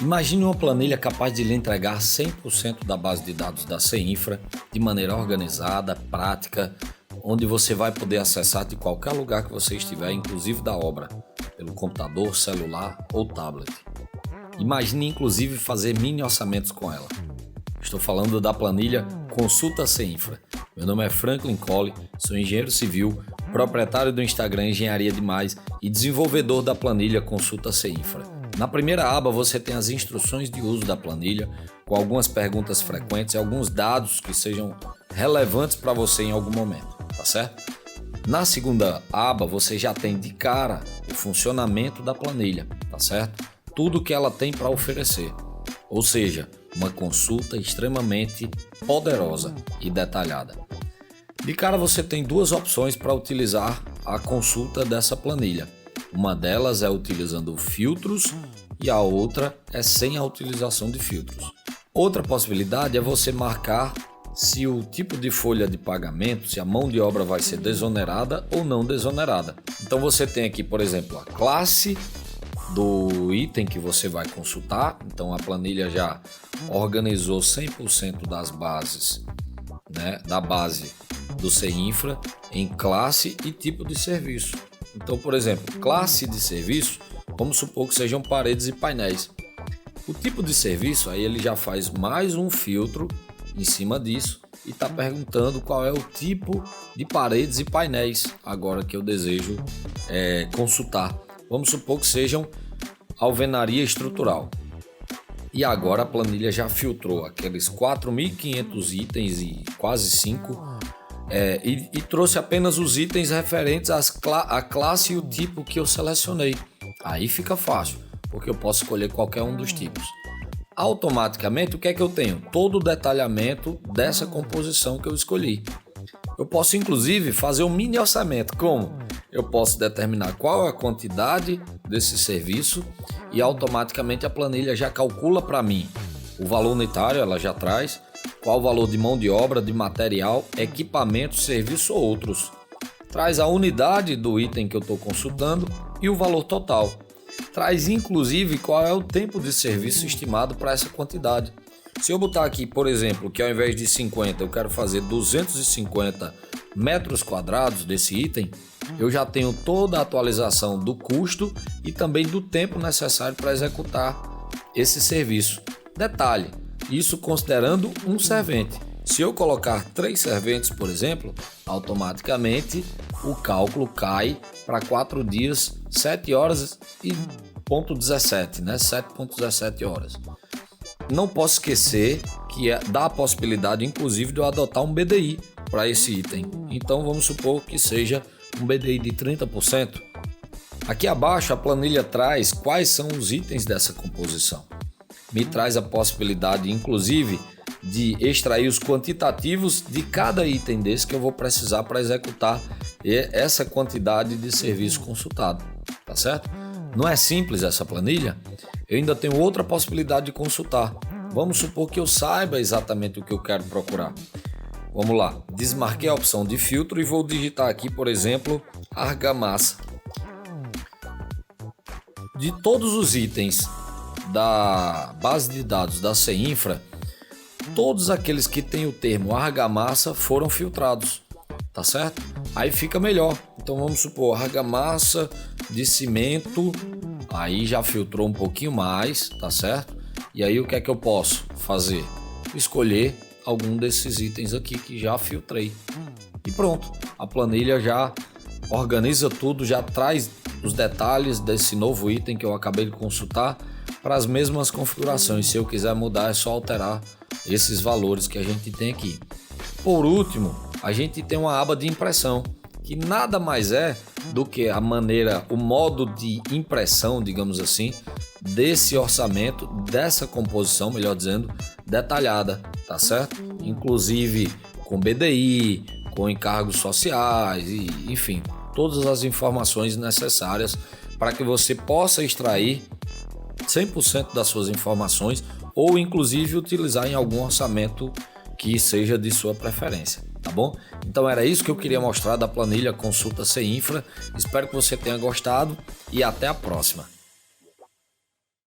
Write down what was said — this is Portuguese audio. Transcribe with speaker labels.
Speaker 1: Imagine uma planilha capaz de lhe entregar 100% da base de dados da CEINFRA de maneira organizada, prática, onde você vai poder acessar de qualquer lugar que você estiver, inclusive da obra, pelo computador, celular ou tablet. Imagine inclusive fazer mini orçamentos com ela. Estou falando da planilha Consulta CEINFRA. Meu nome é Franklin Colli, sou engenheiro civil, proprietário do Instagram Engenharia Demais e desenvolvedor da planilha Consulta CEINFRA. Na primeira aba você tem as instruções de uso da planilha, com algumas perguntas frequentes e alguns dados que sejam relevantes para você em algum momento, tá certo? Na segunda aba você já tem de cara o funcionamento da planilha, tá certo? Tudo que ela tem para oferecer, ou seja, uma consulta extremamente poderosa e detalhada. De cara você tem duas opções para utilizar a consulta dessa planilha. Uma delas é utilizando filtros e a outra é sem a utilização de filtros. Outra possibilidade é você marcar se o tipo de folha de pagamento, se a mão de obra vai ser desonerada ou não desonerada. Então você tem aqui, por exemplo, a classe do item que você vai consultar. Então a planilha já organizou 100% das bases, da base do CEINFRA em classe e tipo de serviço. Então, por exemplo, classe de serviço, vamos supor que sejam paredes e painéis. O tipo de serviço, aí ele já faz mais um filtro em cima disso e está perguntando qual é o tipo de paredes e painéis agora que eu desejo consultar. Vamos supor que sejam alvenaria estrutural. E agora a planilha já filtrou aqueles 4.500 itens e quase 5 e trouxe apenas os itens referentes à classe e o tipo que eu selecionei. Aí fica fácil, porque eu posso escolher qualquer um dos tipos. Automaticamente, o que é que eu tenho? Todo o detalhamento dessa composição que eu escolhi. Eu posso inclusive fazer um mini orçamento. Como? Eu posso determinar qual é a quantidade desse serviço e automaticamente a planilha já calcula para mim o valor unitário, ela já traz qual o valor de mão de obra, de material, equipamento, serviço ou outros. Traz a unidade do item que eu estou consultando e o valor total. Traz inclusive qual é o tempo de serviço estimado para essa quantidade. Se eu botar aqui, por exemplo, que ao invés de 50 eu quero fazer 250 metros quadrados desse item, eu já tenho toda a atualização do custo e também do tempo necessário para executar esse serviço. Detalhe, isso considerando um servente. Se eu colocar 3 serventes, por exemplo, automaticamente o cálculo cai para 4 dias, 7 horas e 17, 7,17 horas. Não posso esquecer que dá a possibilidade, inclusive, de eu adotar um BDI para esse item. Então vamos supor que seja um BDI de 30%. Aqui abaixo a planilha traz quais são os itens dessa composição. Me traz a possibilidade, inclusive, de extrair os quantitativos de cada item desse que eu vou precisar para executar essa quantidade de serviço consultado, tá certo? Não é simples essa planilha? Eu ainda tenho outra possibilidade de consultar. Vamos supor que eu saiba exatamente o que eu quero procurar. Vamos lá, desmarquei a opção de filtro e vou digitar aqui, por exemplo, argamassa. De todos os itens da base de dados da CEINFRA, todos aqueles que têm o termo argamassa foram filtrados, tá certo? Aí fica melhor. Então vamos supor, argamassa de cimento, aí já filtrou um pouquinho mais, tá certo? E aí o que é que eu posso fazer? Escolher algum desses itens aqui que já filtrei. E pronto, a planilha já organiza tudo, já traz os detalhes desse novo item que eu acabei de consultar para as mesmas configurações. Se eu quiser mudar, é só alterar esses valores que a gente tem aqui. Por último, a gente tem uma aba de impressão, que nada mais é do que o modo de impressão, digamos assim, desse orçamento, dessa composição, melhor dizendo, detalhada, tá certo? Inclusive com BDI, com encargos sociais e, enfim, todas as informações necessárias para que você possa extrair 100% das suas informações ou inclusive utilizar em algum orçamento que seja de sua preferência, tá bom? Então era isso que eu queria mostrar da planilha Consulta CEINFRA. Espero que você tenha gostado e até a próxima.